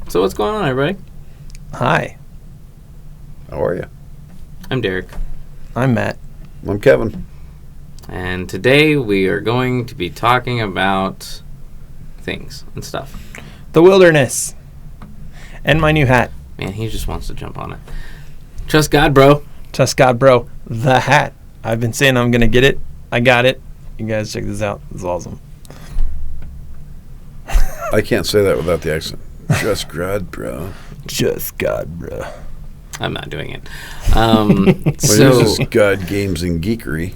So what's going on, everybody? Hi. How are you? I'm Derek. I'm Matt. I'm Kevin. And today we are going to be talking about things and stuff. The wilderness. And my new hat. Man, he just wants to jump on it. Trust God, bro. Trust God, bro. The hat. I've been saying I'm going to get it. I got it. You guys check this out. It's awesome. I can't say that without the accent. Trust God, bro. Just God, bro. I'm not doing it. Well, this is God, games, and geekery.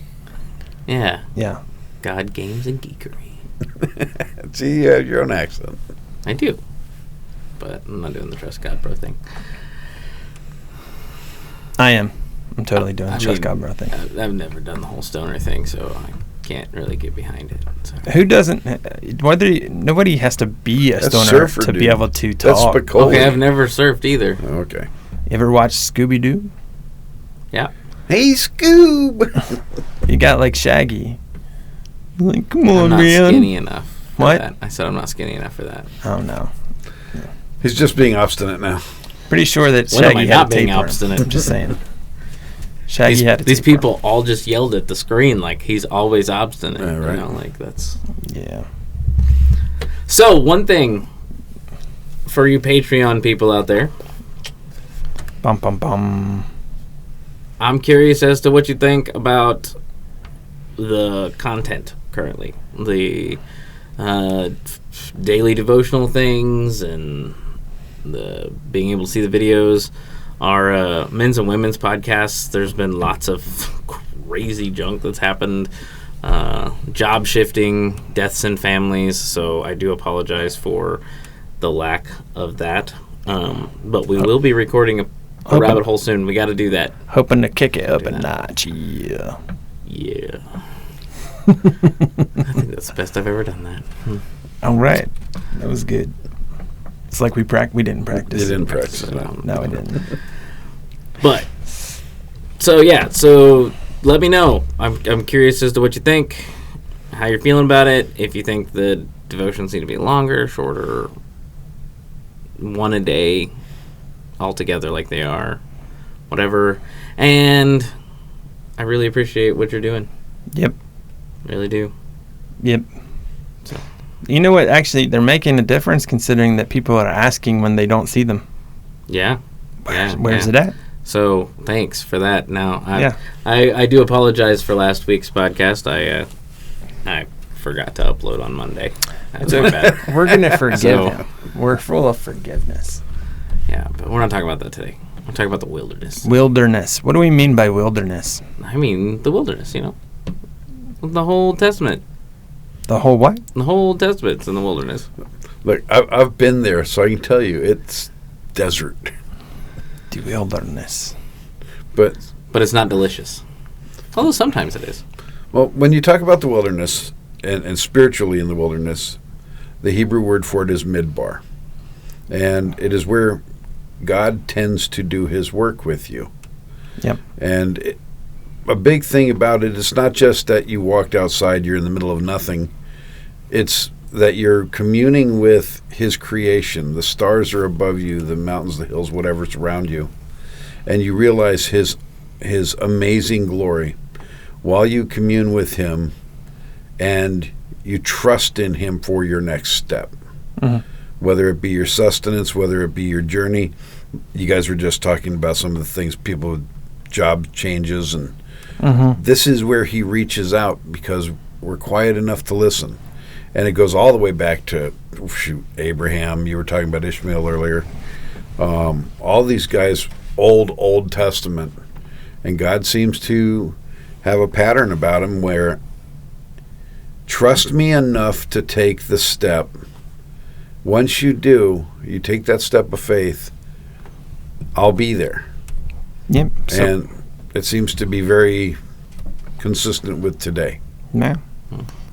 Yeah. Yeah. God, games, and geekery. See, you have your own accent. I do. But I'm not doing the Trust God, bro thing. I am. I'm totally doing the Trust God, bro thing. I've never done the whole stoner thing, so I can't really get behind it. So. Who doesn't? Nobody has to be a That's stoner surfer, to dude. be able to talk. That's Spicoli. Okay, I've never surfed either. Okay. You ever watch Scooby-Doo? Yeah. Hey, Scoob! You got like Shaggy. Like, come I'm on, not man. skinny enough for What? that. I said I'm not skinny enough for that. Oh, no. He's just being obstinate now. Pretty sure that When am I Shaggy not had a being tapeworm. obstinate? I'm just saying. Shaggy had a These tapeworm. people all just yelled at the screen like he's always obstinate. Yeah, right. You know, like that's. Yeah. So one thing for you Patreon people out there, Bum, bum, bum. I'm curious as to what you think about the content currently, the daily devotional things, and the being able to see the videos. Our men's and women's podcasts, there's been lots of crazy junk that's happened, job shifting, deaths in families, so I do apologize for the lack of that. But we will be recording a rabbit hole soon. We got to do that. Hoping to kick it up a notch. Yeah. Yeah. I think that's the best I've ever done that. All right. That was good. It's like we didn't practice. You didn't practice it. No, we didn't. But so let me know. I'm curious as to what you think, how you're feeling about it. If you think the devotions need to be longer, shorter, one a day, altogether like they are, whatever. And I really appreciate what you're doing. Yep. Really do. Yep. So. You know what? Actually, they're making a difference considering that people are asking when they don't see them. Yeah. Where's it at? So thanks for that. Now, Yeah. I do apologize for last week's podcast. I forgot to upload on Monday. That's my bad. We're going to forgive him. We're full of forgiveness. Yeah, but we're not talking about that today. We're talking about the wilderness. Wilderness. What do we mean by wilderness? I mean, the wilderness, The whole Testament. The whole what? The whole Testament's in the wilderness. Look, I've been there, so I can tell you it's desert. The wilderness. But it's not delicious. Although sometimes it is. well, when you talk about the wilderness and spiritually in the wilderness, the Hebrew word for it is Midbar. And it is where God tends to do his work with you. Yep. And a big thing about it, it's not just that you walked outside, you're in the middle of nothing. It's that you're communing with his creation. The stars are above you, the mountains, the hills, whatever's around you. And you realize his amazing glory while you commune with him, and you trust in him for your next step. Mm-hmm. Whether it be your sustenance, whether it be your journey. You guys were just talking about some of the things, people with job changes, and this is where he reaches out because we're quiet enough to listen. And it goes all the way back to, Abraham. You were talking about Ishmael earlier. All these guys, Old Testament. And God seems to have a pattern about him where trust me enough to take the step. Once you do, you take that step of faith, I'll be there. Yep. And it seems to be very consistent with today. Yeah.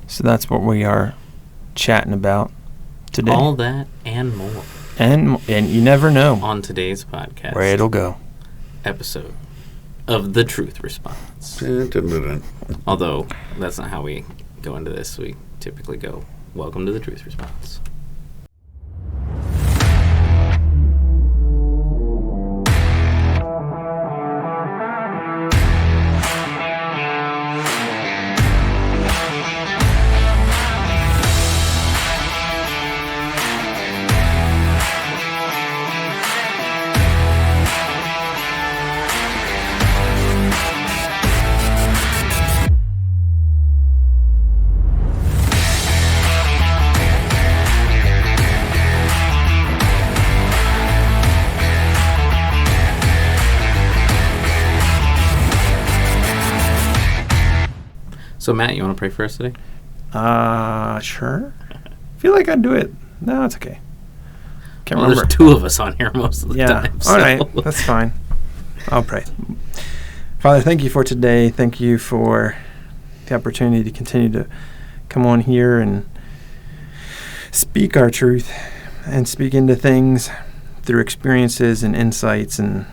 So that's what we are chatting about today. All that and more. And you never know On today's podcast. where it'll go. Episode of The Truth Response. Although, that's not how we go into this. We typically go, welcome to The Truth Response. So, Matt, you want to pray for us today? Sure. Feel like I'd do it. No, it's okay. Can't remember. There's two of us on here most of the time. So. All right. That's fine. I'll pray. Father, thank you for today. Thank you for the opportunity to continue to come on here and speak our truth and speak into things through experiences and insights and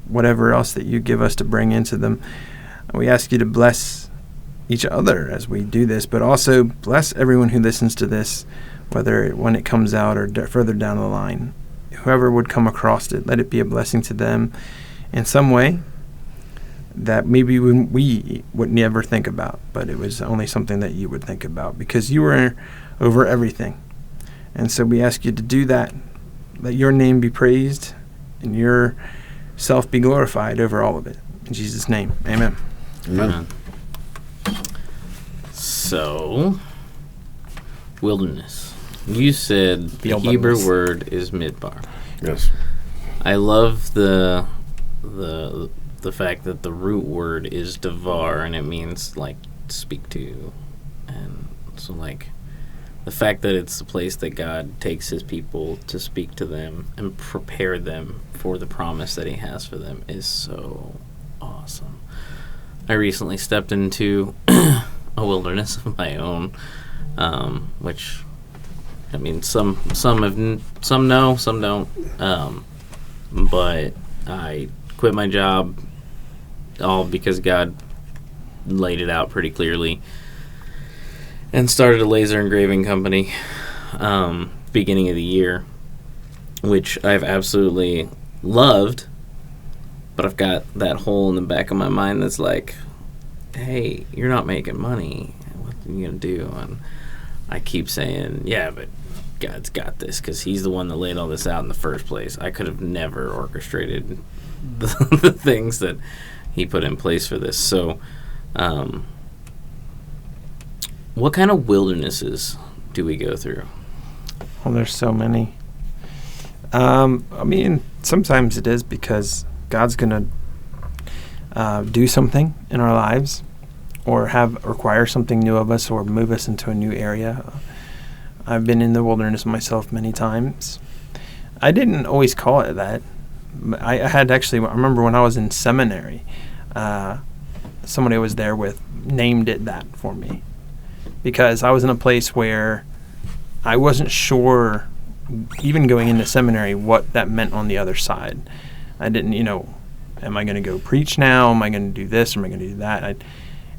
whatever else that you give us to bring into them. We ask you to bless each other as we do this, but also bless everyone who listens to this, whether when it comes out or further down the line. Whoever would come across it, let it be a blessing to them in some way that maybe we would never think about, but it was only something that you would think about because you were over everything. And so we ask you to do that. Let your name be praised and your self be glorified over all of it. In Jesus' name, amen. Amen. So, wilderness. You said the Hebrew word is midbar. Yes. I love the fact that the root word is devar, and it means like speak to, and so like the fact that it's the place that God takes His people to speak to them and prepare them for the promise that He has for them is so awesome. I recently stepped into a wilderness of my own, which, I mean, some know, some don't. But I quit my job all because God laid it out pretty clearly, and started a laser engraving company beginning of the year, which I've absolutely loved. But I've got that hole in the back of my mind that's like, hey, you're not making money. What are you going to do? And I keep saying, yeah, but God's got this because He's the one that laid all this out in the first place. I could have never orchestrated the things that He put in place for this. So, what kind of wildernesses do we go through? Well, there's so many. I mean, sometimes it is because God's going to do something in our lives or require something new of us or move us into a new area. I've been in the wilderness myself many times. I didn't always call it that. I remember when I was in seminary, somebody I was there with named it that for me because I was in a place where I wasn't sure, even going into seminary, what that meant on the other side. I didn't, am I going to go preach now? Am I going to do this? Am I going to do that?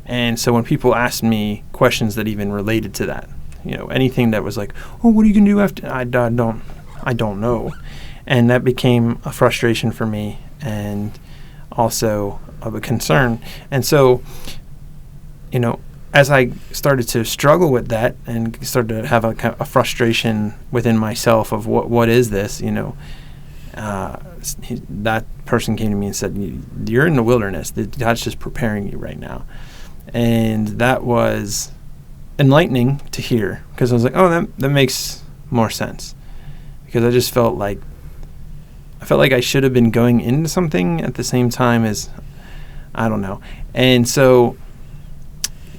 And so when people asked me questions that even related to that, anything that was like, oh, what are you going to do after? I don't know. And that became a frustration for me and also of a concern. And so, as I started to struggle with that and started to have a frustration within myself of what is this, that person came to me and said, you're in the wilderness. God's just preparing you right now. And that was enlightening to hear because I was like, oh, that makes more sense. Because I just felt like I should have been going into something at the same time as, I don't know. And so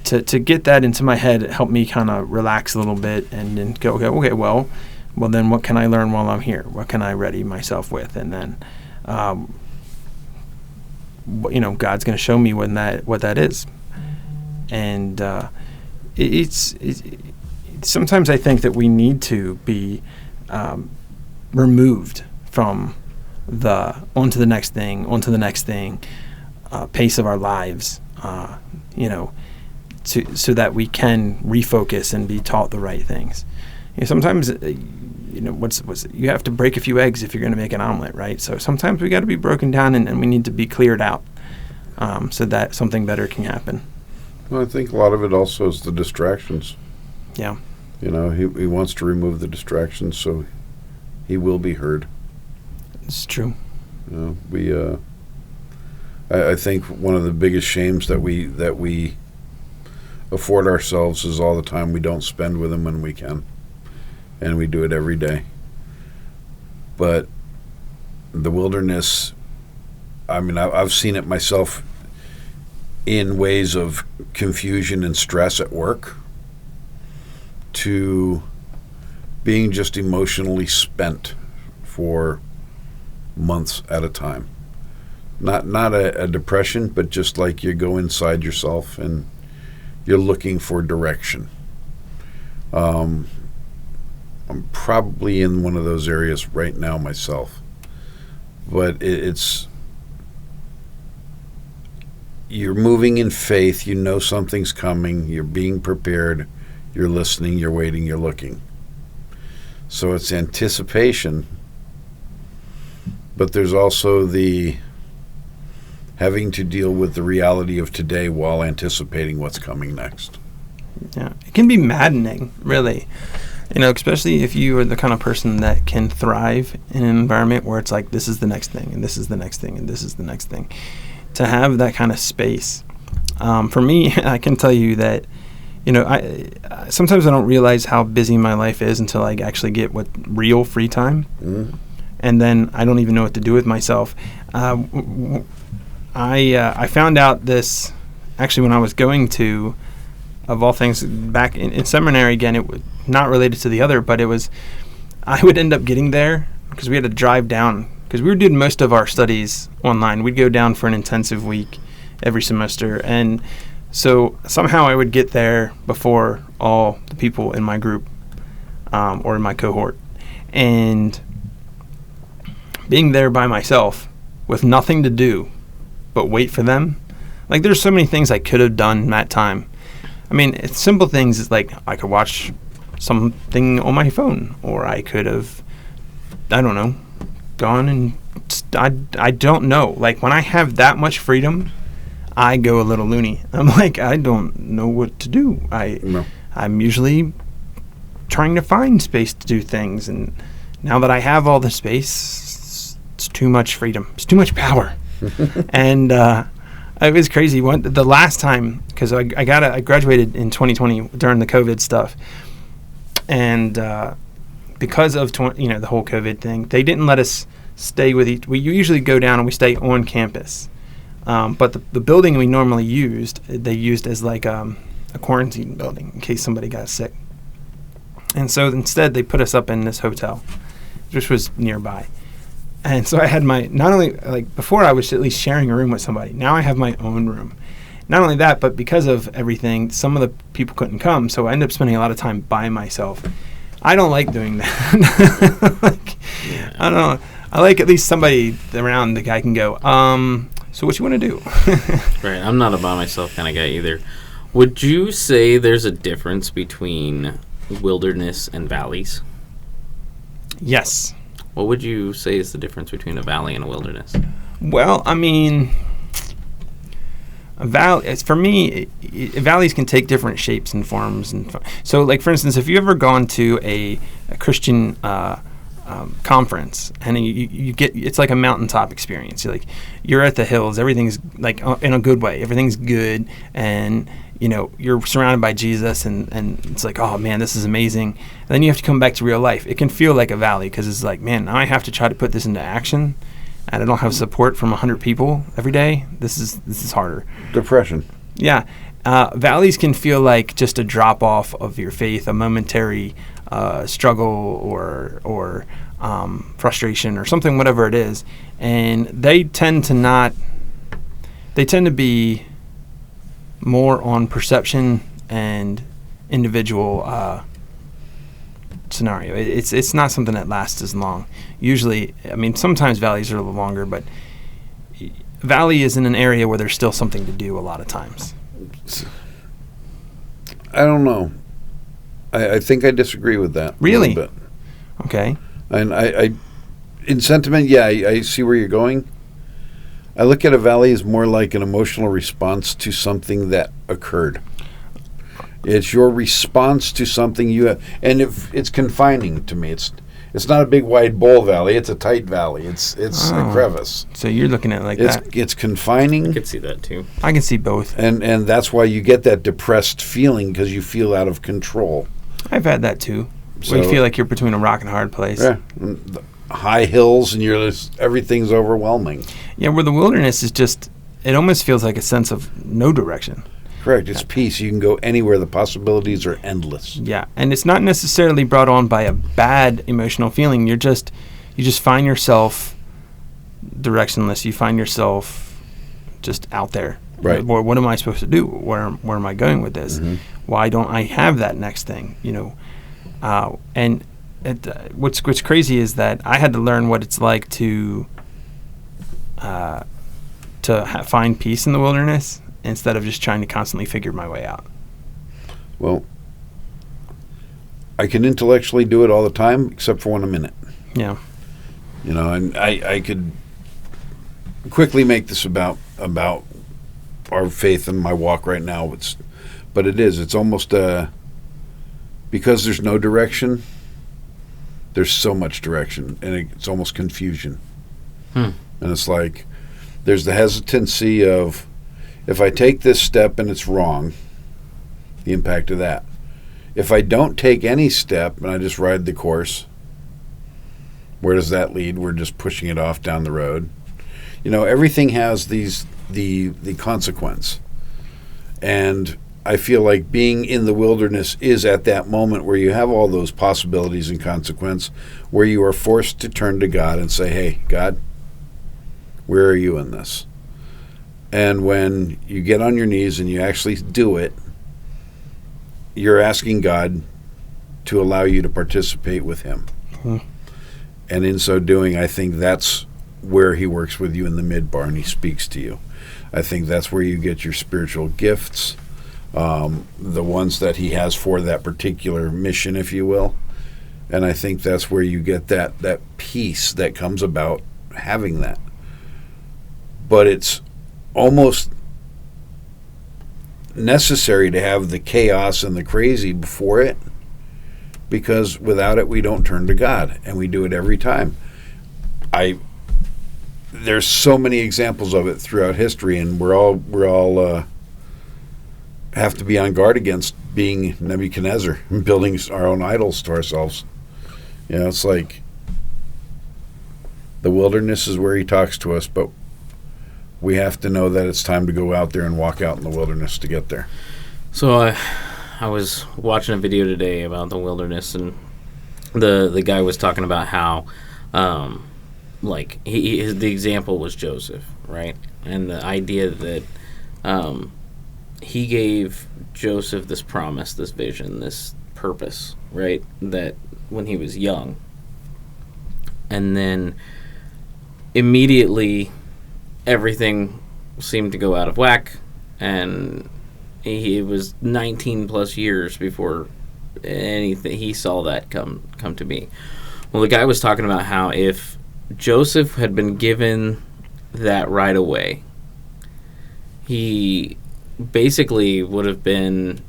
to get that into my head, it helped me kind of relax a little bit and then go, okay, well, then what can I learn while I'm here? What can I ready myself with? And then, God's going to show me what that is. And it's sometimes I think that we need to be removed from onto the next thing, pace of our lives, so that we can refocus and be taught the right things. Sometimes, you have to break a few eggs if you're going to make an omelet, right? So sometimes we got to be broken down and we need to be cleared out so that something better can happen. Well, I think a lot of it also is the distractions. Yeah. He wants to remove the distractions so he will be heard. It's true. I think one of the biggest shames that we afford ourselves is all the time we don't spend with him when we can, and we do it every day. But the wilderness, I mean, I've seen it myself in ways of confusion and stress at work to being just emotionally spent for months at a time. Not a depression, but just like you go inside yourself and you're looking for direction. I'm probably in one of those areas right now myself. But it's you're moving in faith, you know something's coming, you're being prepared, you're listening, you're waiting, you're looking. So it's anticipation, but there's also the having to deal with the reality of today while anticipating what's coming next. Yeah, it can be maddening, really. Especially if you are the kind of person that can thrive in an environment where it's like, this is the next thing, and this is the next thing, and this is the next thing. To have that kind of space. For me, I can tell you that, sometimes I don't realize how busy my life is until I actually get real free time. Mm-hmm. And then I don't even know what to do with myself. I found out this, actually, when I was going to, of all things, back in seminary again, it was not related to the other, but I would end up getting there because we had to drive down, because we were doing most of our studies online. We'd go down for an intensive week every semester, and so somehow I would get there before all the people in my group or in my cohort, and being there by myself with nothing to do but wait for them. Like, there's so many things I could have done in that time. I mean, it's simple things. It's like I could watch something on my phone, or I could have, I don't know, gone and I don't know. Like, when I have that much freedom, I go a little loony. I'm like, I don't know what to do. I'm usually trying to find space to do things, and now that I have all the space, it's too much freedom. It's too much power. And it was crazy. The last time, because I graduated in 2020 during the COVID stuff, and because of the whole COVID thing, they didn't let us stay with each. We usually go down and we stay on campus, but the building we normally used, they used as like a quarantine building in case somebody got sick. And so instead, they put us up in this hotel, which was nearby. And so I had not only, like, before I was at least sharing a room with somebody. Now I have my own room. Not only that, but because of everything, some of the people couldn't come, so I ended up spending a lot of time by myself. I don't like doing that. I don't know. I like at least somebody around that I can go, so what you want to do? Right. I'm not a by myself kind of guy either. Would you say there's a difference between wilderness and valleys? Yes. What would you say is the difference between a valley and a wilderness? Well, I mean, for me, valleys can take different shapes and forms. So, like, for instance, if you've ever gone to a Christian conference and you get, it's like a mountaintop experience. You're at the hills, everything's like in a good way, everything's good, and you're surrounded by Jesus, and it's like, oh man, this is amazing. And then you have to come back to real life. It can feel like a valley because it's like, man, now I have to try to put this into action, and I don't have support from 100 people every day. This is harder. Depression. Yeah. Valleys can feel like just a drop off of your faith, a momentary struggle or frustration or something, whatever it is, and they tend to be more on perception and individual scenario. It's not something that lasts as long. Usually, I mean, sometimes valleys are a little longer, but valley is in an area where there's still something to do a lot of times. I don't know. I think I disagree with that. Really? A little bit. Okay. And I in sentiment, yeah, I see where you're going. I look at a valley as more like an emotional response to something that occurred. It's your response to something you have, and if it's confining to me. It's not a big wide bowl valley. It's a tight valley. It's a crevice. So you're looking at it like that. It's confining. I could see that too. I can see both. And that's why you get that depressed feeling, because you feel out of control. I've had that too. So where you feel like you're between a rock and a hard place. Yeah. High hills, and everything's overwhelming. Yeah, where the wilderness is just, it almost feels like a sense of no direction. Correct. It's peace. You can go anywhere. The possibilities are endless. Yeah, and it's not necessarily brought on by a bad emotional feeling. You just find yourself directionless. You find yourself just out there. Right. What am I supposed to do? Where am I going with this? Mm-hmm. Why don't I have that next thing? And what's crazy is that I had to learn what it's like to find peace in the wilderness instead of just trying to constantly figure my way out. Well, I can intellectually do it all the time, except for when I'm in it. Yeah. And I could quickly make this about our faith and my walk right now. But it's almost because there's no direction, there's so much direction, and it's almost confusion. And it's like there's the hesitancy of, if I take this step and it's wrong, the impact of that. If I don't take any step and I just ride the course, where does that lead? We're just pushing it off down the road. Everything has the consequence. And I feel like being in the wilderness is at that moment where you have all those possibilities and consequence, where you are forced to turn to God and say, hey, God, where are you in this? And when you get on your knees and you actually do it, you're asking God to allow you to participate with him. Mm-hmm. And in so doing, I think that's where he works with you in the Midbar and he speaks to you. I think that's where you get your spiritual gifts, the ones that he has for that particular mission, if you will. And I think that's where you get that peace that comes about having that. But it's almost necessary to have the chaos and the crazy before it, because without it we don't turn to God, and we do it every time. There's so many examples of it throughout history, and we're all have to be on guard against being Nebuchadnezzar and building our own idols to ourselves. It's like the wilderness is where he talks to us, but we have to know that it's time to go out there and walk out in the wilderness to get there. So I was watching a video today about the wilderness, and the guy was talking about how the example was Joseph, right? And the idea that he gave Joseph this promise, this vision, this purpose, right? That when he was young, and then immediately everything seemed to go out of whack, and it was 19 plus years before anything he saw that come to be. Well, the guy was talking about how if Joseph had been given that right away, he basically would have been,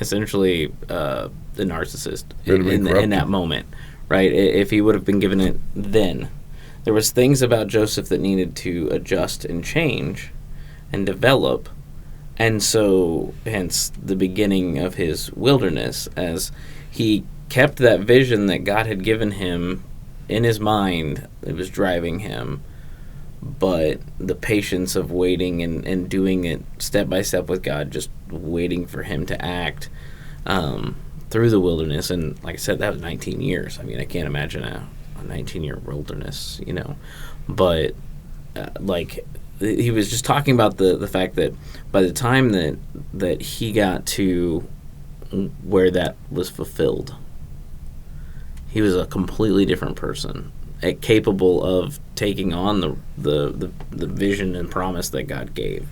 essentially the narcissist in that moment, right? If he would have been given it then. There was things about Joseph that needed to adjust and change and develop, and so hence the beginning of his wilderness, as he kept that vision that God had given him in his mind. It was driving him, but the patience of waiting and doing it step by step with God, just waiting for him to act through the wilderness. And like I said, that was 19 years. I can't imagine a 19-year wilderness, but he was just talking about the fact that by the time that he got to where that was fulfilled, he was a completely different person, capable of taking on the vision and promise that God gave,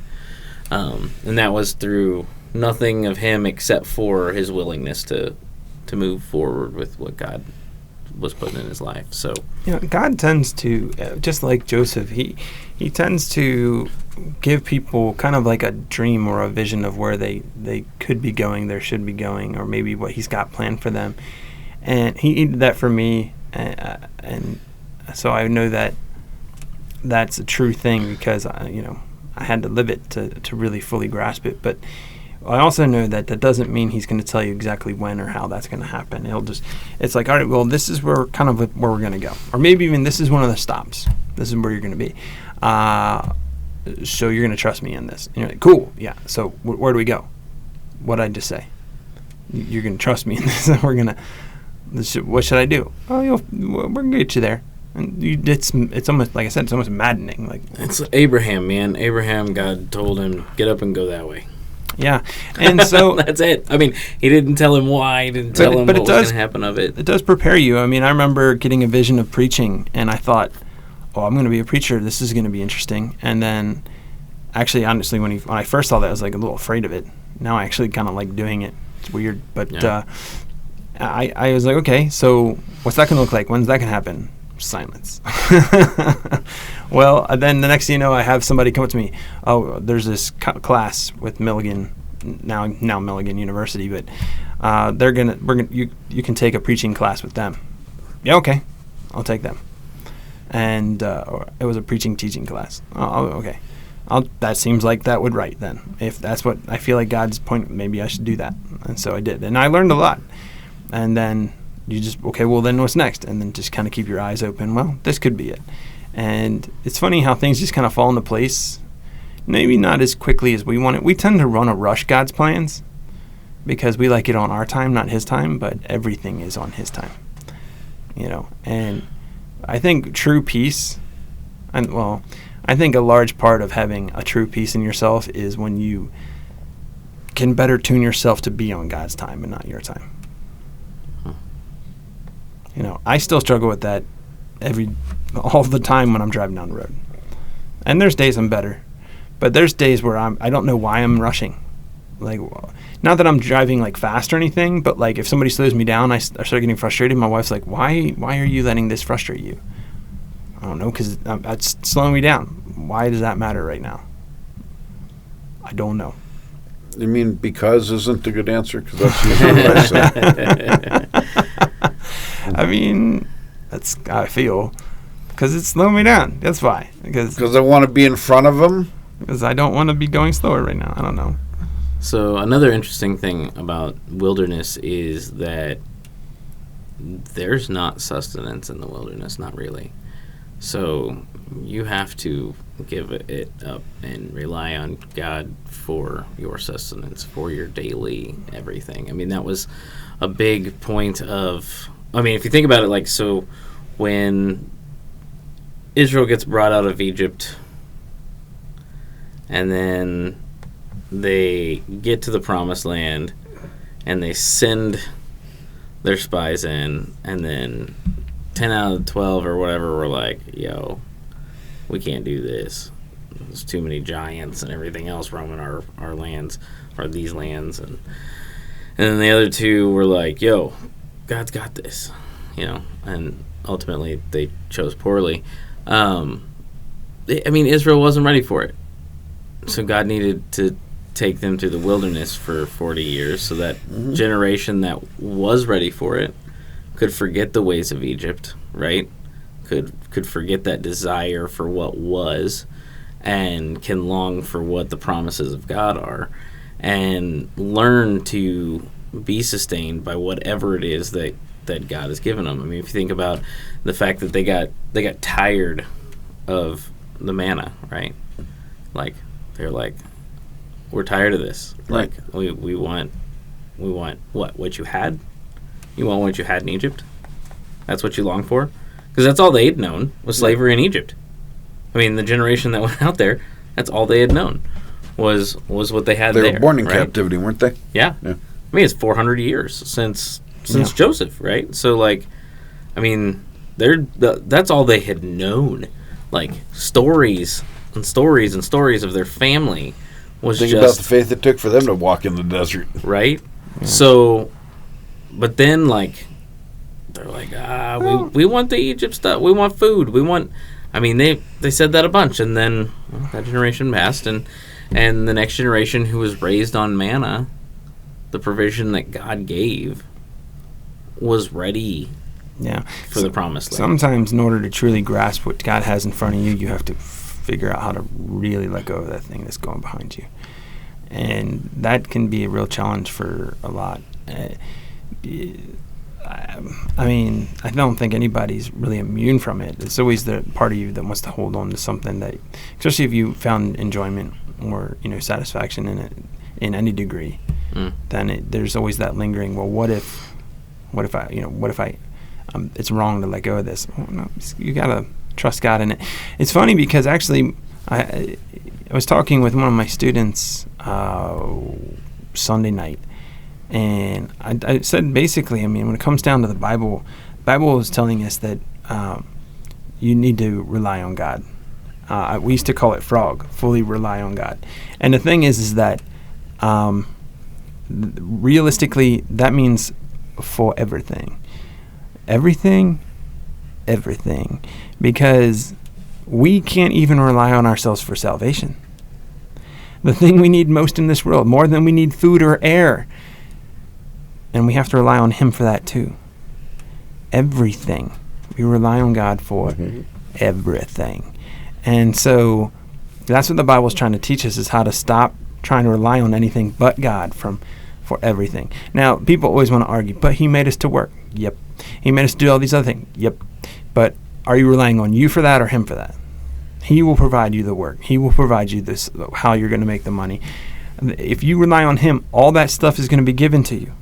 and that was through nothing of him except for his willingness to move forward with what God was putting in his life. So God tends to, just like Joseph, he tends to give people kind of like a dream or a vision of where they could be going, they should be going, or maybe what he's got planned for them. And he did that for me, and so I know that that's a true thing, because I had to live it to really fully grasp it. But I also know that doesn't mean he's going to tell you exactly when or how that's going to happen. It's like, all right, well, this is where we're going to go. Or maybe even this is one of the stops. This is where you're going to be. so you're going to trust me in this. And you're like, cool, yeah. So where do we go? What did I just say? You're going to trust me in this. We're going to, what should I do? Oh, we're going to get you there. And it's almost, like I said, it's almost maddening. Like, it's Abraham, man. Abraham, God told him, get up and go that way. Yeah. And so that's it. I mean, he didn't tell him why. He didn't tell him what was going to happen of it. It does prepare you. I mean, I remember getting a vision of preaching, and I thought, oh, I'm going to be a preacher. This is going to be interesting. And then, actually, honestly, when I first saw that, I was like a little afraid of it. Now I actually kind of like doing it. It's weird. But I was like, okay, so what's that going to look like? When's that going to happen? Silence. Well, then the next thing you know, I have somebody come up to me. Oh, there's this class with Milligan, now Milligan University, but you can take a preaching class with them. Yeah, okay, I'll take them. And it was a preaching teaching class. Oh, okay. That seems like that would right then. If that's what I feel like God's point, maybe I should do that. And so I did, and I learned a lot. And then you just, okay, well then what's next? And then just kind of keep your eyes open. Well, this could be it. And it's funny how things just kind of fall into place. Maybe not as quickly as we want it. We tend to rush God's plans because we like it on our time, not his time, but everything is on his time. And I think true peace, I think a large part of having a true peace in yourself is when you can better tune yourself to be on God's time and not your time. I still struggle with that all the time when I'm driving down the road. And there's days I'm better, but there's days where I don't know why I'm rushing. Like, not that I'm driving like fast or anything, but like if somebody slows me down, I start getting frustrated. My wife's like, why are you letting this frustrate you? I don't know, because it's slowing me down. Why does that matter right now? I don't know. You mean because isn't a good answer? Because that's usually what I say. I mean, that's how I feel. Because it's slowing me down. That's why. Because I want to be in front of them? Because I don't want to be going slower right now. I don't know. So another interesting thing about wilderness is that there's not sustenance in the wilderness, not really. So you have to give it up and rely on God for your sustenance, for your daily everything. I mean, that was a big point of, if you think about it, like, so when Israel gets brought out of Egypt and then they get to the promised land and they send their spies in, and then 10 out of 12 or whatever were like, yo, we can't do this. There's too many giants and everything else roaming our lands, or these lands. And then the other two were like, yo, God's got this, and ultimately they chose poorly. Israel wasn't ready for it. So God needed to take them to the wilderness for 40 years so that generation that was ready for it could forget the ways of Egypt, right? Could forget that desire for what was, and can long for what the promises of God are, and learn to be sustained by whatever it is that God has given them. I mean, if you think about the fact that they got tired of the manna, right? Like, they're like, we're tired of this. Right. Like, we want what you had? You want what you had in Egypt? That's what you long for? Because that's all they had known was slavery in Egypt. I mean, the generation that went out there, that's all they had known was what they had there. They were born in right? captivity, weren't they? Yeah. I mean, it's 400 years since Joseph, right? So, like, I mean, that's all they had known. Like, stories and stories and stories of their family was Think about the faith it took for them to walk in the desert. Right? Yeah. So, but then, like, they're like, we want the Egypt stuff. We want food. We want... I mean, they said that a bunch, and then that generation passed, and the next generation who was raised on manna, the provision that God gave, was ready for the promised land. Sometimes in order to truly grasp what God has in front of you, you have to figure out how to really let go of that thing that's going behind you. And that can be a real challenge for a lot. I mean, I don't think anybody's really immune from it. It's always the part of you that wants to hold on to something that, especially if you found enjoyment or, satisfaction in it in any degree, then there's always that lingering, well, what if I, it's wrong to let go of this. Well, no, you got to trust God in it. It's funny because actually I was talking with one of my students Sunday night, and I said basically, I mean, when it comes down to the Bible is telling us that you need to rely on God. We used to call it frog, fully rely on God. And the thing is that realistically, that means for everything. Everything. Because we can't even rely on ourselves for salvation. The thing we need most in this world, more than we need food or air. And we have to rely on Him for that too. Everything. We rely on God for everything. And so that's what the Bible is trying to teach us, is how to stop trying to rely on anything but God for everything. Now, people always want to argue, but He made us to work. Yep. He made us to do all these other things. Yep. But are you relying on you for that or Him for that? He will provide you the work. He will provide you this, how you're going to make the money. If you rely on Him, all that stuff is going to be given to you.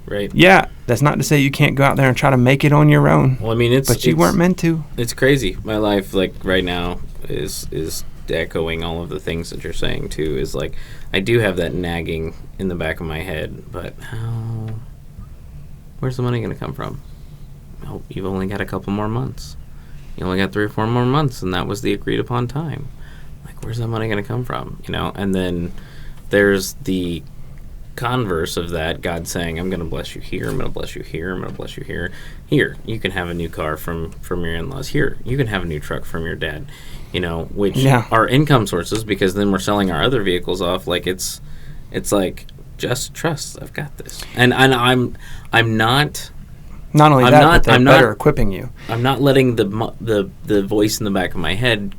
Right. Yeah, that's not to say you can't go out there and try to make it on your own. Well, I mean, but you weren't meant to. It's crazy. My life, like right now, is echoing all of the things that you're saying too. Is like I do have that nagging in the back of my head, but where's the money going to come from? Oh, you've only got a couple more months. You only got 3 or 4 more months, and that was the agreed upon time. Like, where's that money going to come from? And then there's the converse of that, God saying, I'm going to bless you here, I'm going to bless you here, I'm going to bless you here. Here, you can have a new car from your in-laws. Here, you can have a new truck from your dad. Which are income sources, because then we're selling our other vehicles off. Like it's like, just trust, I've got this. And I'm not. Not only that, but they're better equipping you. I'm not letting the voice in the back of my head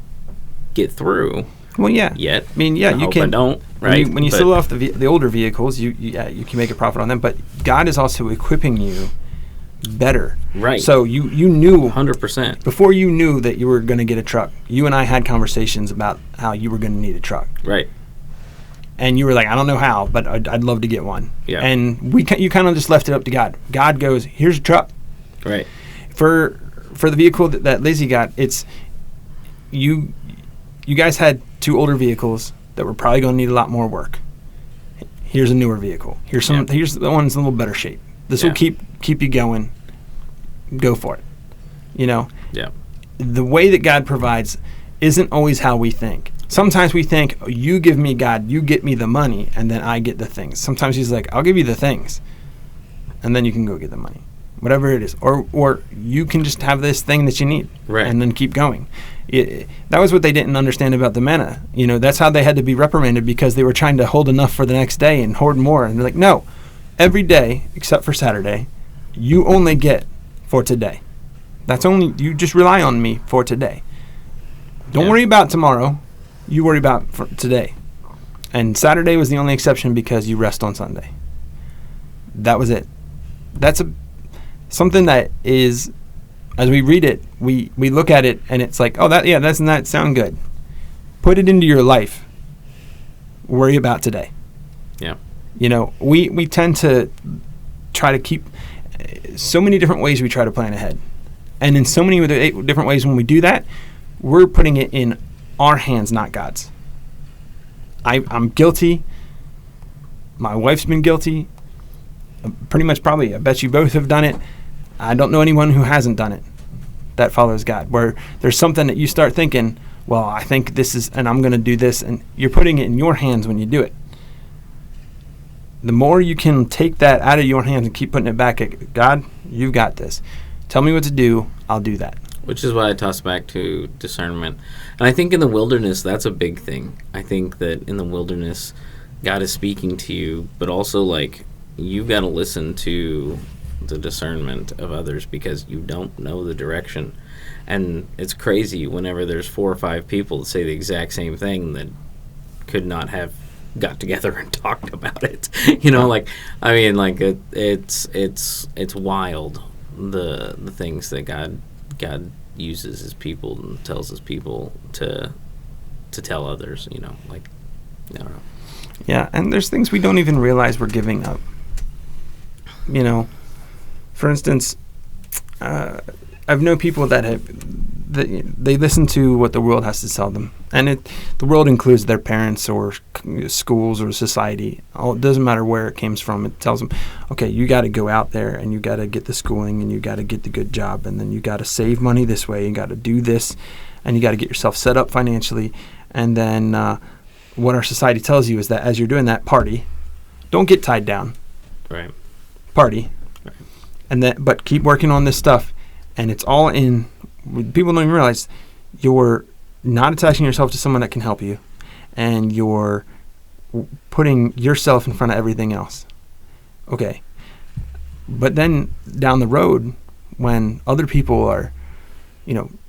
get through. Well, yeah. Yet. I mean, yeah, you can. I don't. Right. When you sell off the older vehicles, you can make a profit on them. But God is also equipping you better. Right. So you knew 100% before you knew that you were going to get a truck. You and I had conversations about how you were going to need a truck. Right. And you were like, I don't know how, but I'd love to get one. Yeah. And you kind of just left it up to God. God goes, here's a truck. Right. For the vehicle that Lizzie got, it's you guys had 2 older vehicles that were probably going to need a lot more work. Here's a newer vehicle. Here's the one's in a little better shape. This will keep you going. Go for it. Yeah. The way that God provides isn't always how we think. Sometimes we think, oh, you give me God, you get me the money, and then I get the things. Sometimes He's like, I'll give you the things, and then you can go get the money, whatever it is. Or you can just have this thing that you need, and then keep going. That was what they didn't understand about the manna. That's how they had to be reprimanded, because they were trying to hold enough for the next day and hoard more. And they're like, no, every day except for Saturday, you only get for today. You just rely on me for today. Don't worry about tomorrow. You worry about for today. And Saturday was the only exception, because you rest on Sunday. That was it. That's something that is, as we read it, we look at it and it's like, oh, doesn't that sound good? Put it into your life. Worry about today. Yeah. We tend to try to keep so many different ways we try to plan ahead. And in so many different ways when we do that, we're putting it in our hands, not God's. I'm guilty. My wife's been guilty. Pretty much, probably. I bet you both have done it. I don't know anyone who hasn't done it that follows God, where there's something that you start thinking, well, I think this is, and I'm going to do this, and you're putting it in your hands when you do it. The more you can take that out of your hands and keep putting it back at God, you've got this. Tell me what to do, I'll do that. Which is why I toss back to discernment. And I think in the wilderness, that's a big thing. I think that in the wilderness, God is speaking to you, but also, like, you've got to listen to the discernment of others, because you don't know the direction. And it's crazy whenever there's 4 or 5 people that say the exact same thing that could not have got together and talked about it. You know, like, I mean, like it's wild the things that God uses his people and tells his people to tell others. You know, like, I don't know. Yeah, and there's things we don't even realize we're giving up. You know, for instance, I've known people that they listen to what the world has to tell them, and the world includes their parents or schools or society. It doesn't matter where it came from. It tells them, okay, you got to go out there and you got to get the schooling and you got to get the good job, and then you got to save money this way. You got to do this, and you got to get yourself set up financially, and then what our society tells you is that as you're doing that, party, don't get tied down, Right. party, Right. and then but keep working on this stuff, and it's all in. People don't even realize you're not attaching yourself to someone that can help you, and you're putting yourself in front of everything else. Okay, but then down the road, when other people are,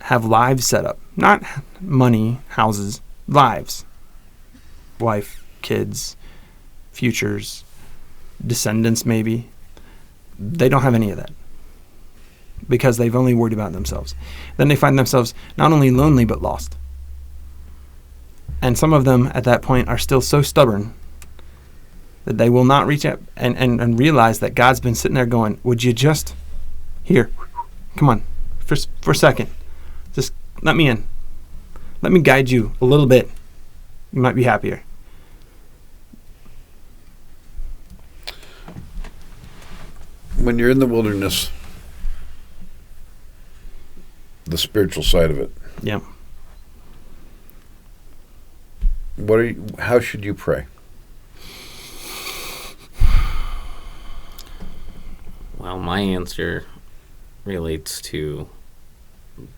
have lives set up, not money, houses, lives, wife, kids, futures, descendants, maybe, they don't have any of that because they've only worried about themselves. Then they find themselves not only lonely but lost. And some of them at that point are still so stubborn that they will not reach out and realize that God's been sitting there going, would you just, here, come on, for a second, just let me in. Let me guide you a little bit. You might be happier. When you're in the wilderness, the spiritual side of it, Yeah. how should you pray? Well, my answer relates to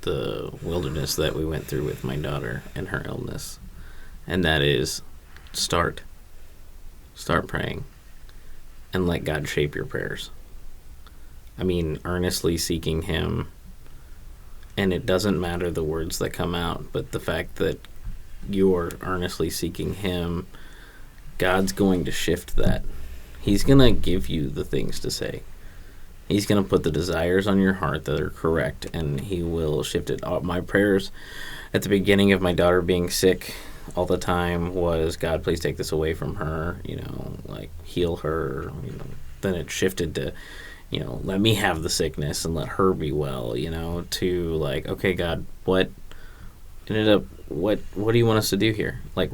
the wilderness that we went through with my daughter and her illness, and that is start praying and let God shape your prayers. I mean, earnestly seeking him, and it doesn't matter the words that come out, but the fact that you're earnestly seeking him, God's going to shift that. He's going to give you the things to say. He's going to put the desires on your heart that are correct, and he will shift it. My prayers at the beginning of my daughter being sick all the time was, God, please take this away from her, like heal her. Then it shifted to, let me have the sickness and let her be well, to like, okay, God, what do you want us to do here? Like,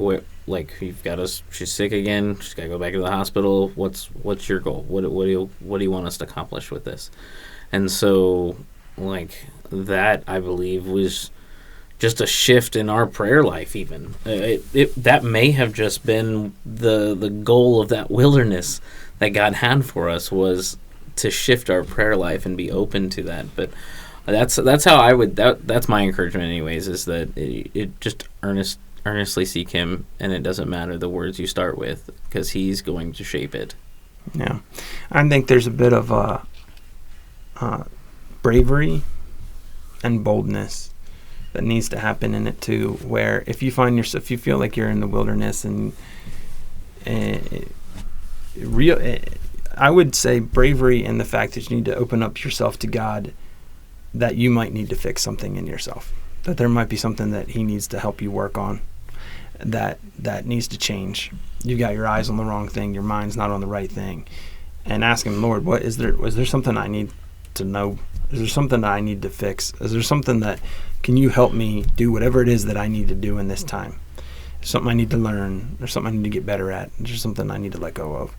you've got us, she's sick again, she's got to go back to the hospital. What's your goal? What do you want us to accomplish with this? And so, like, that, I believe, was just a shift in our prayer life even. That may have just been the goal of that wilderness that God had for us, was to shift our prayer life and be open to that. But that's how I would, that's my encouragement anyways, is that it just earnestly seek him, and it doesn't matter the words you start with, because he's going to shape it. Yeah. I think there's a bit of bravery and boldness that needs to happen in it too, where if you feel like you're in the wilderness and I would say bravery in the fact that you need to open up yourself to God, that you might need to fix something in yourself, that there might be something that he needs to help you work on, that needs to change. You got your eyes on the wrong thing, your mind's not on the right thing, and ask him, Lord, was there something I need to know? Is there something that I need to fix? Is there something that, can you help me do whatever it is that I need to do in this time? There's something I need to learn. There's something I need to get better at. There's something I need to let go of.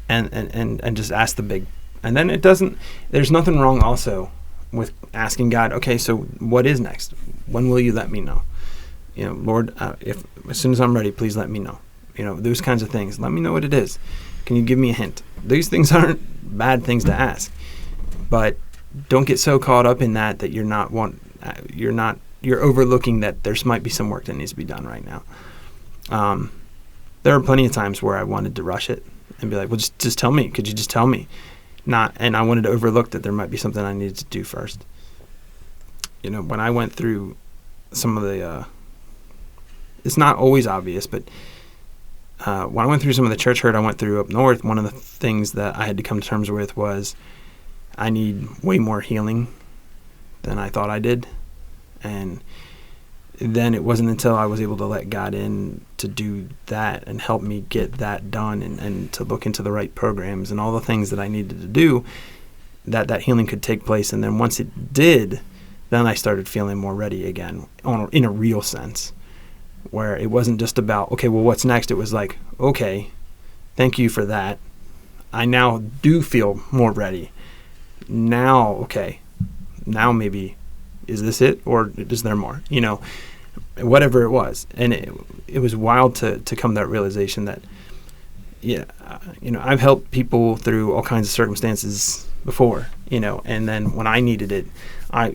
And just ask the big. And then there's nothing wrong also with asking God, okay, so what is next? When will you let me know? Lord, if as soon as I'm ready, please let me know. Those kinds of things. Let me know what it is. Can you give me a hint? These things aren't bad things to ask, but don't get so caught up in that you're overlooking that there might be some work that needs to be done right now. There are plenty of times where I wanted to rush it and be like, well, just tell me. Could you just tell me? And I wanted to overlook that there might be something I needed to do first. When I went through some of the, it's not always obvious, but when I went through some of the church hurt I went through up north, one of the things that I had to come to terms with was I need way more healing than I thought I did. And then it wasn't until I was able to let God in to do that and help me get that done and to look into the right programs and all the things that I needed to do that healing could take place. And then once it did, then I started feeling more ready again in a real sense, where it wasn't just about, okay, well, what's next? It was like, okay, thank you for that. I now do feel more ready. Now, okay, now maybe, is this it or is there more? Whatever it was. And it was wild to come to that realization that, I've helped people through all kinds of circumstances before, and then when I needed it, I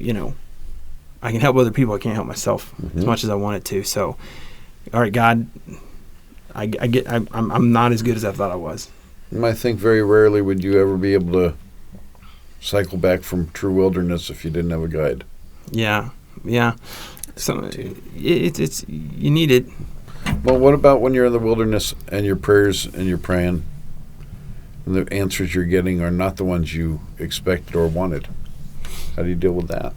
can help other people. I can't help myself as much as I wanted to. So, all right, God, I'm not as good as I thought I was. I think very rarely would you ever be able to cycle back from true wilderness if you didn't have a guide. Yeah. So it's you need it. Well, what about when you're in the wilderness and your prayers and you're praying and the answers you're getting are not the ones you expected or wanted? How do you deal with that?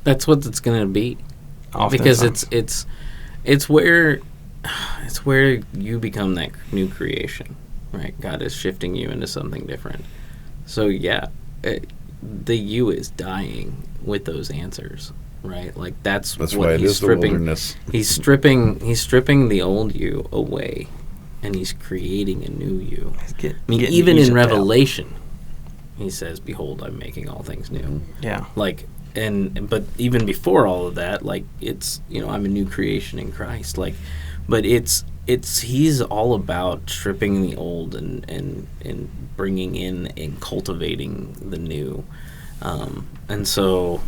That's what it's going to be. Because it's where you become that new creation, right? God is shifting you into something different. So the you is dying with those answers, right? Like that's what why it he's is stripping. The wilderness. He's stripping the old you away, and he's creating a new you. Even in Revelation, he says, "Behold, I'm making all things new." Yeah. But even before all of that, it's I'm a new creation in Christ. But he's all about stripping the old and bringing in and cultivating the new. And so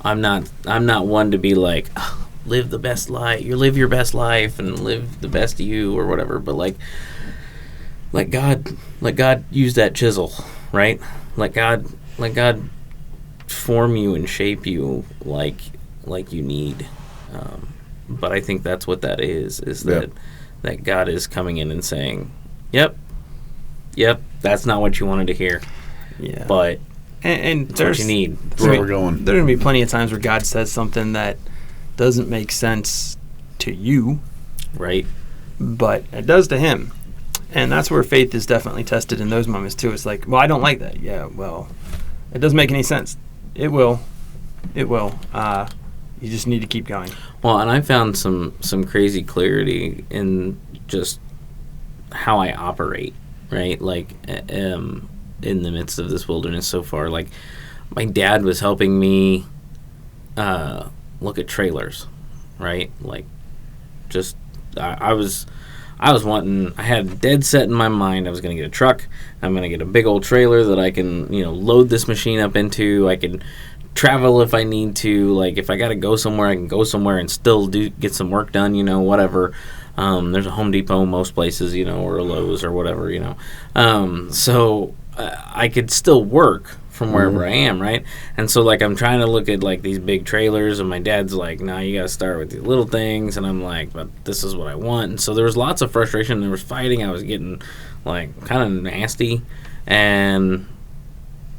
I'm not one to be like, oh, live the best life. You live your best life and live the best you or whatever. But let God use that chisel, right? Let God form you and shape you like you need. But I think that's what that is that God is coming in and saying, yep, that's not what you wanted to hear. Yeah. But and it's what you need. That's where we're going. There are going to be plenty of times where God says something that doesn't make sense to you. Right. But it does to him. And that's where faith is definitely tested in those moments too. It's like, well, I don't like that. Yeah, well, it doesn't make any sense. It will. You just need to keep going. Well, and I found some crazy clarity in just how I operate, right? In the midst of this wilderness so far. My dad was helping me look at trailers, right? I was wanting, I had dead set in my mind I was going to get a truck. I'm going to get a big old trailer that I can, load this machine up into. I can travel if I need to. If I got to go somewhere, I can go somewhere and still get some work done, whatever. There's a Home Depot most places, or a Lowe's or whatever, So I could still work from wherever I am, right? And so, I'm trying to look at, these big trailers, and my dad's like, no, you got to start with these little things. And I'm like, but this is what I want. And so there was lots of frustration. There was fighting. I was getting, kind of nasty. And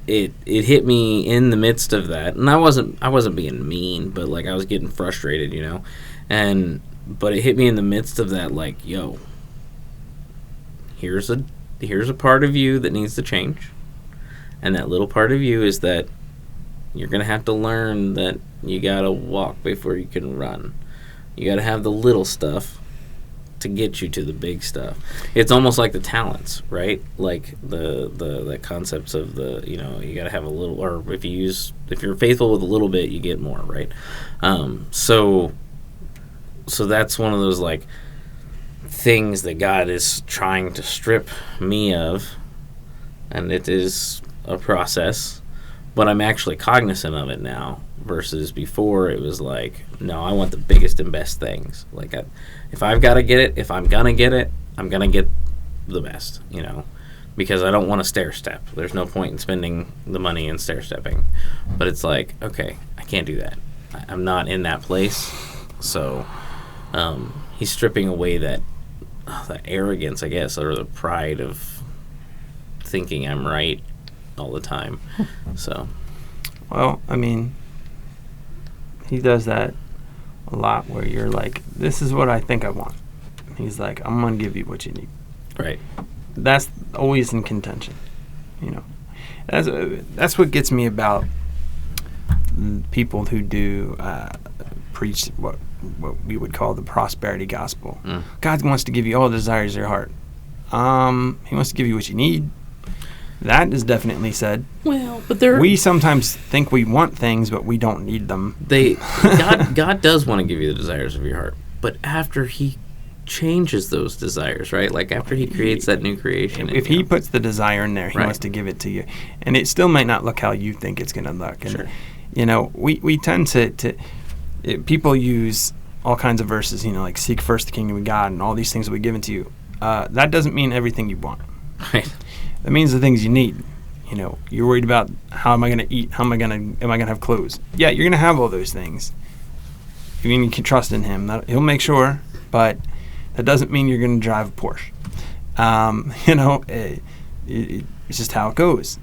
it hit me in the midst of that. And I wasn't being mean, but, I was getting frustrated, But it hit me in the midst of that, yo, here's a part of you that needs to change. And that little part of you is that you're going to have to learn that you got to walk before you can run. You got to have the little stuff to get you to the big stuff. It's almost like the talents, right? The concepts of you got to have a little, or if you're faithful with a little bit, you get more, right? So that's one of those things that God is trying to strip me of, and it is a process, but I'm actually cognizant of it now versus before it was no, I want the biggest and best things. If I've got to get it, if I'm gonna get it, I'm gonna get the best, because I don't want to stair step. There's no point in spending the money in stair stepping. But it's okay, I can't do that. I'm not in that place. So he's stripping away that arrogance, I guess, or the pride of thinking I'm right all the time. So, well, I mean, he does that a lot where you're like, this is what I think I want. He's like, I'm going to give you what you need. right. That's always in contention, That's what gets me about people who do preach what we would call the prosperity gospel. God wants to give you all the desires of your heart. He wants to give you what you need. That is definitely said. Well, but we sometimes think we want things, but we don't need them. God does want to give you the desires of your heart, but after He changes those desires, right? Like after He creates that new creation. If He puts the desire in there, He wants to give it to you, and it still might not look how you think it's going to look. And, sure. We tend to people use all kinds of verses, like seek first the kingdom of God, and all these things will be given to you. That doesn't mean everything you want. Right. That means the things you need. You're worried about how am I going to eat? Am I going to have clothes? Yeah, you're going to have all those things. You can trust in Him. He'll make sure, but that doesn't mean you're going to drive a Porsche. It's just how it goes.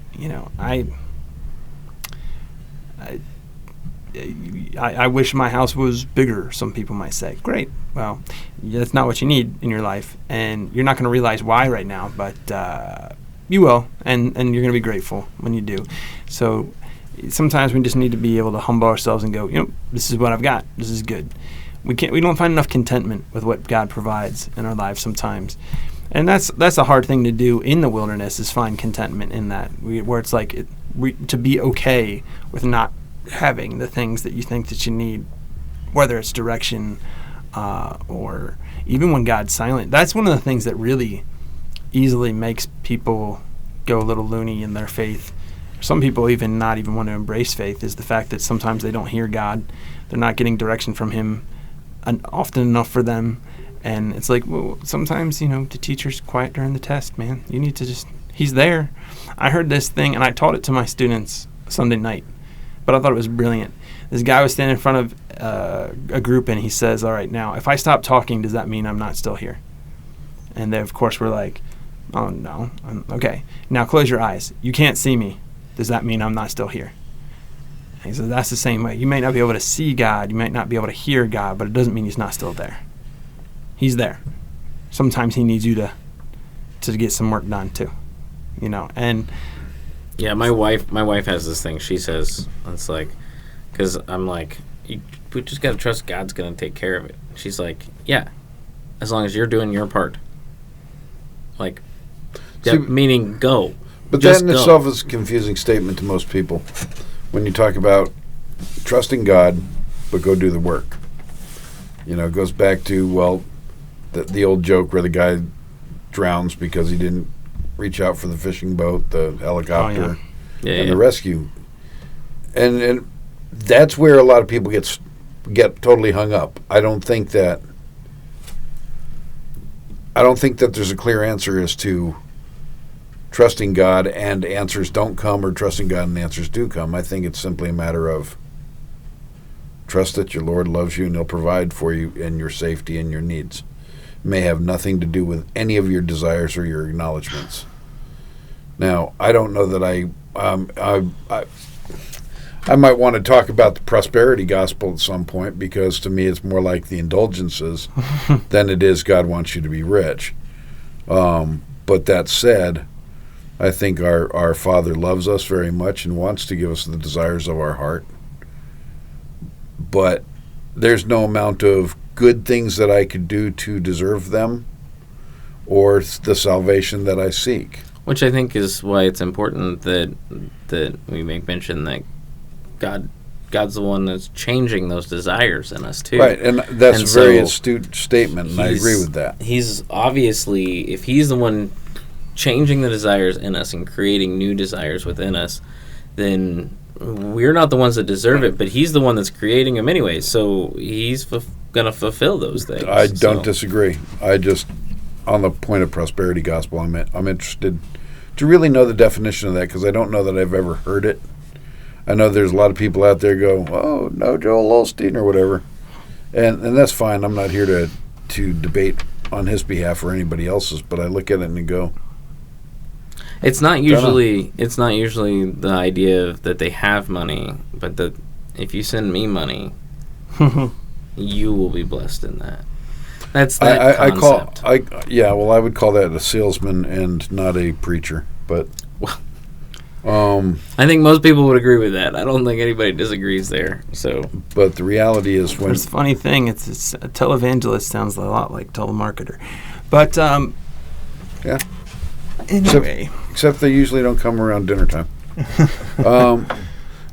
I wish my house was bigger, some people might say. Great. Well, that's not what you need in your life, and you're not going to realize why right now, but you will, and you're going to be grateful when you do. So sometimes we just need to be able to humble ourselves and go, this is what I've got. This is good. We don't find enough contentment with what God provides in our lives sometimes. And that's a hard thing to do in the wilderness, is find contentment in that, where it's like to be okay with not having the things that you think that you need, whether it's direction or even when God's silent. That's one of the things that really easily makes people go a little loony in their faith. Some people even not even want to embrace faith, is the fact that sometimes they don't hear God. They're not getting direction from Him often enough for them. And it's like, well, sometimes, the teacher's quiet during the test, man. You need to He's there. I heard this thing, and I taught it to my students Sunday night, but I thought it was brilliant. This guy was standing in front of a group, and he says, all right, now, if I stop talking, does that mean I'm not still here? And they, of course, were like, oh, no. Okay, now close your eyes. You can't see me. Does that mean I'm not still here? And he says, that's the same way. You may not be able to see God. You might not be able to hear God, but it doesn't mean He's not still there. He's there. Sometimes He needs you to get some work done, too. And yeah, my wife has this thing. She says, it's like, because I'm like, we just got to trust God's going to take care of it. She's like, yeah, as long as you're doing your part. Like, meaning go. But that in itself is a confusing statement to most people. When you talk about trusting God, but go do the work. It goes back to, the old joke where the guy drowns because he didn't reach out for the fishing boat, the helicopter, the rescue. And that's where a lot of people get totally hung up. I don't think that there's a clear answer as to trusting God and answers don't come, or trusting God and answers do come. I think it's simply a matter of trust that your Lord loves you and He'll provide for you and your safety and your needs. It may have nothing to do with any of your desires or your acknowledgments. Now, I don't know that I might want to talk about the prosperity gospel at some point, because to me it's more like the indulgences than it is God wants you to be rich. But that said, I think our Father loves us very much and wants to give us the desires of our heart. But there's no amount of good things that I could do to deserve them or the salvation that I seek. Which I think is why it's important that we make mention that God's the one that's changing those desires in us too. Right, and that's a very astute statement, and I agree with that. He's obviously, if He's the one changing the desires in us and creating new desires within us, then we're not the ones that deserve it, but He's the one that's creating them anyway, so He's going to fulfill those things. I don't disagree. I just, on the point of prosperity gospel, I'm interested to really know the definition of that, because I don't know that I've ever heard it. I know there's a lot of people out there go, oh, no, Joel Osteen or whatever, and that's fine. I'm not here to to debate on his behalf or anybody else's, but I look at it and go, it's not usually the idea that they have money, but that if you send me money, you will be blessed in that. That's that concept. I would call that a salesman and not a preacher, but I think most people would agree with that. I don't think anybody disagrees there. So, but the reality is, when it's a funny thing, it's a televangelist sounds a lot like telemarketer, but yeah. Anyway, except they usually don't come around dinner time.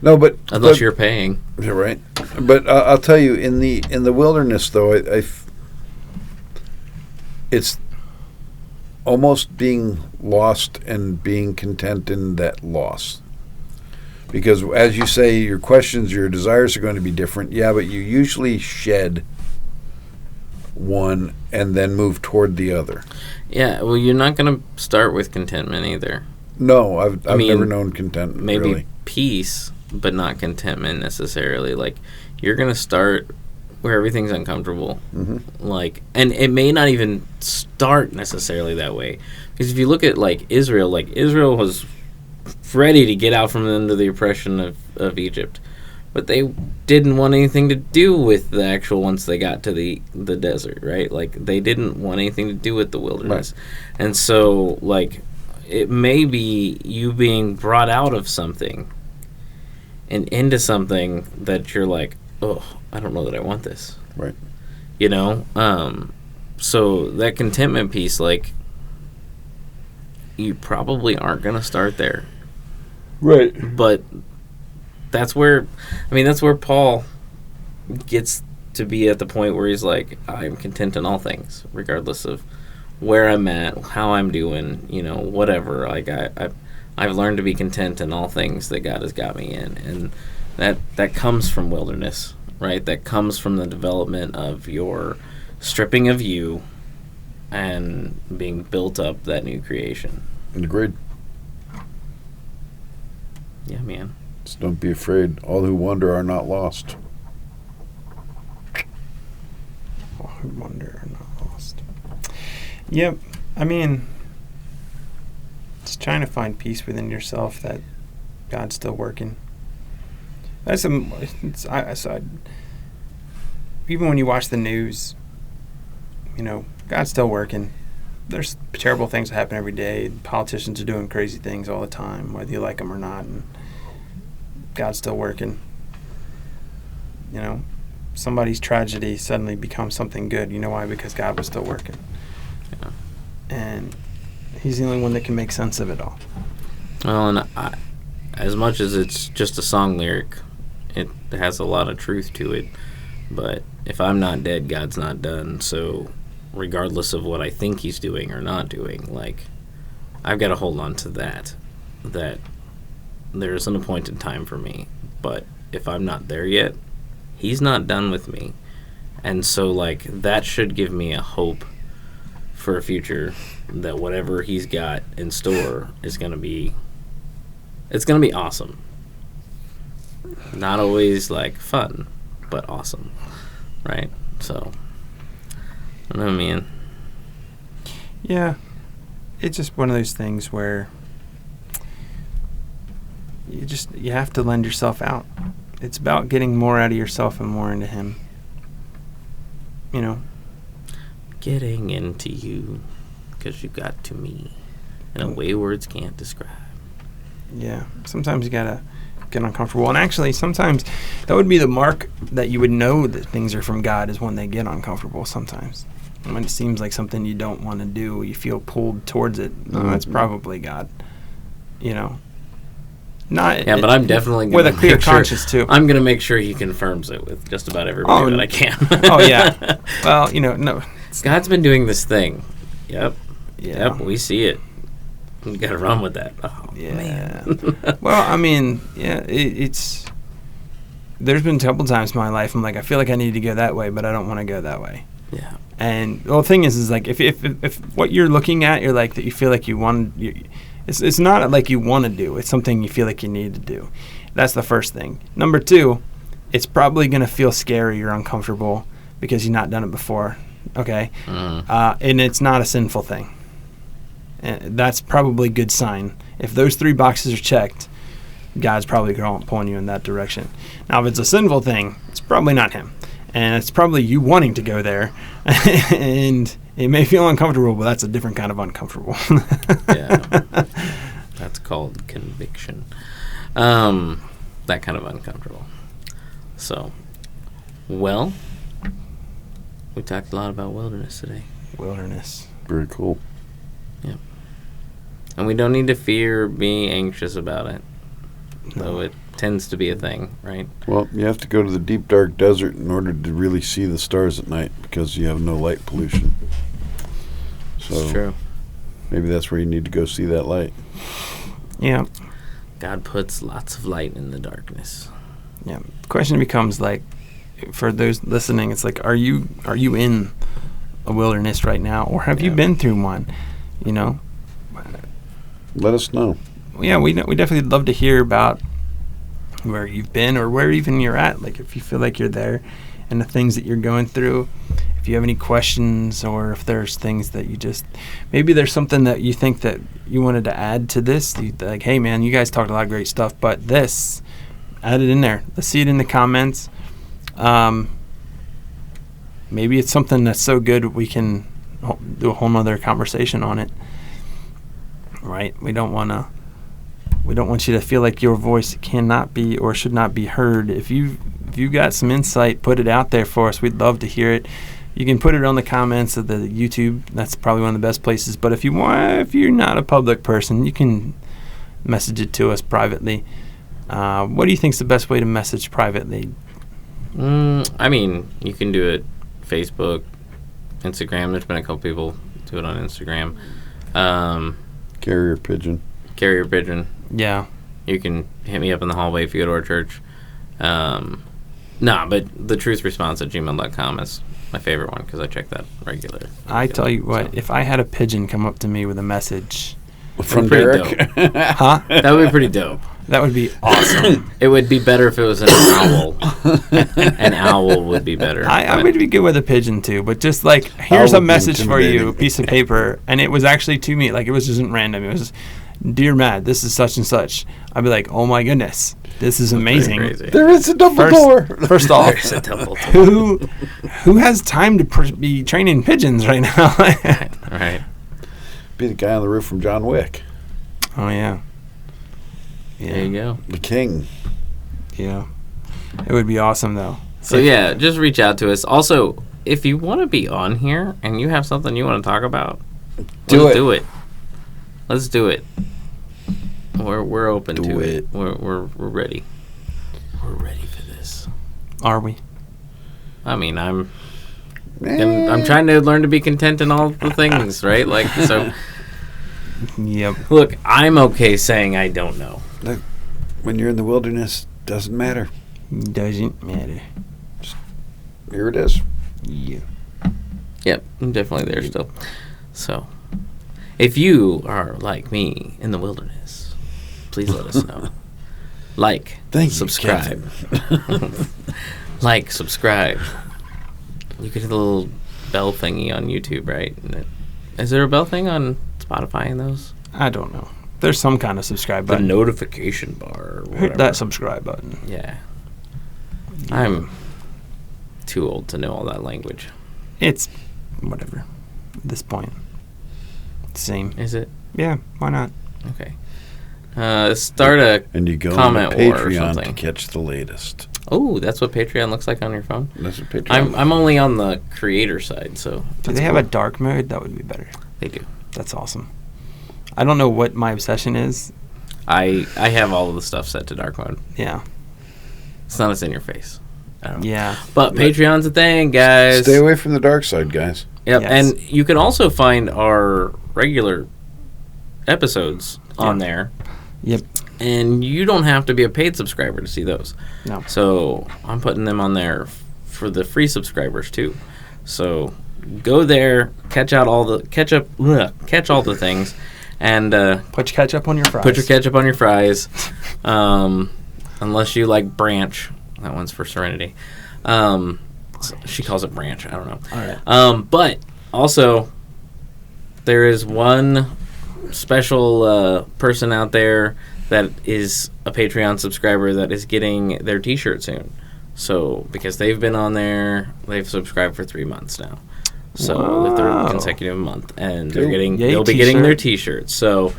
No, but unless you're paying, you're right. But I'll tell you, in the wilderness, though, it's almost being lost and being content in that loss. Because, as you say, your questions, your desires are going to be different. Yeah, but you usually shed one and then move toward the other. Yeah, well, you're not going to start with contentment either. No, I've never known contentment. Maybe really. Peace, but not contentment necessarily. Like, you're going to start where everything's uncomfortable. Mm-hmm. Like, and it may not even start necessarily that way. Because if you look at, Israel was ready to get out from under the oppression of Egypt. But they didn't want anything to do with the actual once they got to the desert, right? Like, they didn't want anything to do with the wilderness. Right. And so, it may be you being brought out of something and into something that you're like, oh, I don't know that I want this. Right. You know? So that contentment piece, you probably aren't going to start there. Right. But that's where Paul gets to be at the point where he's like, I'm content in all things, regardless of where I'm at, how I'm doing, whatever. I've learned to be content in all things that God has got me in. And that comes from wilderness, right? That comes from the development of your stripping of you and being built up that new creation. Agreed. Yeah, man. Just don't be afraid. All who wander are not lost. All who wander are not lost. Yep. I mean, it's trying to find peace within yourself that God's still working. Even when you watch the news, God's still working. There's terrible things that happen every day. Politicians are doing crazy things all the time, whether you like them or not. And God's still working. Somebody's tragedy suddenly becomes something good. You know why? Because God was still working. Yeah. And he's the only one that can make sense of it all. Well, and as much as it's just a song lyric, it has a lot of truth to it. But if I'm not dead, God's not done. So regardless of what I think he's doing or not doing, I've got to hold on to that there isn't a point in time for me. But if I'm not there yet, he's not done with me. And so, that should give me a hope for a future that whatever he's got in store is going to be awesome. Not always, fun, but awesome. Right? So, I don't know, man. Yeah. It's just one of those things where you have to lend yourself out. It's about getting more out of yourself and more into him. Getting into you because you got to me in a way words can't describe. Yeah. Sometimes you gotta get uncomfortable. And actually, sometimes that would be the mark that you would know that things are from God, is when they get uncomfortable sometimes. And when it seems like something you don't want to do, you feel pulled towards it. Oh, that's probably God. But I'm definitely with a clear conscience too. I'm going to make sure he confirms it with just about everybody that I can. Oh yeah. Well, no. God's been doing this thing. Yep. Yeah. Yep. We see it. We got to run with that. Oh yeah. Man. Well, it's. There's been a couple times in my life I'm like, I feel like I need to go that way, but I don't want to go that way. Yeah. And the thing is if what you're looking at, you're like that, you feel like you want. It's not like you want to do. It's something you feel like you need to do. That's the first thing. Number two, it's probably going to feel scary or uncomfortable because you've not done it before. okay? And it's not a sinful thing. That's probably a good sign. If those 3 boxes are checked, God's probably pulling you in that direction. Now, if it's a sinful thing, it's probably not him. And it's probably you wanting to go there. And it may feel uncomfortable, but that's a different kind of uncomfortable. Yeah. That's called conviction. That kind of uncomfortable. So, well, we talked a lot about wilderness today. Wilderness. Very cool. Yeah. And we don't need to fear being anxious about it, though it tends to be a thing, right? Well, you have to go to the deep, dark desert in order to really see the stars at night because you have no light pollution. So It's true. maybe that's where you need to go see that light. Yeah. God puts lots of light in the darkness. Yeah. The question becomes, like, for those listening, it's like, are you in a wilderness right now, or have you been through one? You know? Let us know. Yeah, we definitely love to hear about where you've been or where even you're at. Like, if you feel like you're there and the things that you're going through. If you have any questions, or if there's things that you just, maybe there's something that you think that you wanted to add to this. Like, hey, man, you guys talked a lot of great stuff, but this, add it in there. Let's see it in the comments. Maybe it's something that's so good we can do a whole nother conversation on it. Right? We don't want you to feel like your voice cannot be or should not be heard. If you've got some insight, put it out there for us. We'd love to hear it. You can put it on the comments of the YouTube. That's probably one of the best places. But if you're not a public person, you can message it to us privately. What do you think is the best way to message privately? I mean, you can do it Facebook, Instagram. There's been a couple people do it on Instagram. Carrier pigeon. Yeah. You can hit me up in the hallway if you go to our church. But the truthresponse@gmail.com is my favorite one because I check that regularly. I tell you what, if I had a pigeon come up to me with a message From pretty Derek. huh? That would be pretty dope. That would be awesome. It would be better if it was an owl. An owl would be better. I would be good with a pigeon too, but just like, here's Owl a would be message for you, a intimidating. piece of paper, and it was actually to me, like, it was just random. It was, "Dear Matt, this is such and such." I'd be like, "Oh my goodness, this is amazing." Crazy. There is a double door. First off, There's a double. who has time to be training pigeons right now? Right. Be the guy on the roof from John Wick. Oh yeah. There you go. The king. Yeah. It would be awesome though. So yeah, just reach out to us. Also, if you want to be on here and you have something you want to talk about, let's do it. Let's do it. We're open to it. We're ready. We're ready for this. Are we? I mean, I'm trying to learn to be content in all the things, right? Like, so Yep. look, I'm okay saying I don't know. Look, when you're in the wilderness, doesn't matter. Doesn't matter. Here it is. Yeah. Yep, I'm definitely there still. So, if you are like me in the wilderness, please let us know. Thank you, subscribe. Like, subscribe. You can hit the little bell thingy on YouTube, right? Is there a bell thing on Spotify in those? I don't know. There's some kind of subscribe button. The notification bar or Hit whatever. that subscribe button. Yeah. I'm too old to know all that language. It's whatever at this point. Same. Is it? Yeah, why not? Okay. Start a And you go comment on war or Patreon something. to catch the latest. Oh, that's what Patreon looks like on your phone? That's what Patreon. I'm only on the creator side, so... Do they have a dark mode? That would be better. They do. That's awesome. I don't know what my obsession is. I have all of the stuff set to dark mode. Yeah. It's not as in your face. I don't know. Yeah. But Patreon's a thing, guys. Stay away from the dark side, guys. Yep, Yes. and you can also find our regular episodes on there. Yep. And you don't have to be a paid subscriber to see those. No. So I'm putting them on there for the free subscribers too. So go there, catch all the things, and Put your ketchup on your fries. put your ketchup on your fries. Unless you like Branch, that one's for Serenity. She calls it branch. I don't know. All right. But also, there is one special person out there that is a Patreon subscriber that is getting their T-shirt soon. So, because they've been on there, they've subscribed for 3 months now. So, the third consecutive month. And they'll be getting their T-shirts. So,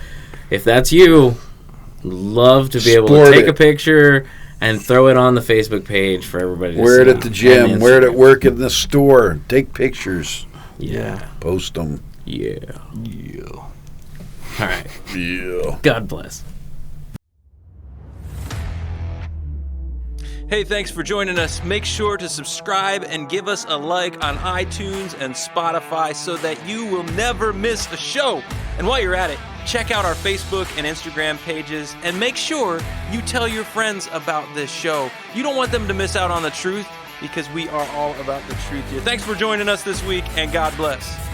if that's you, love to be able to take a picture and throw it on the Facebook page for everybody to see. Wear it at the gym. Wear it at work, in the store. Take pictures. Yeah. Post them. Yeah. Yeah. All right. Yeah. God bless. Hey, thanks for joining us. Make sure to subscribe and give us a like on iTunes and Spotify so that you will never miss a show. And while you're at it, check out our Facebook and Instagram pages and make sure you tell your friends about this show. You don't want them to miss out on the truth because we are all about the truth here. Thanks for joining us this week, and God bless.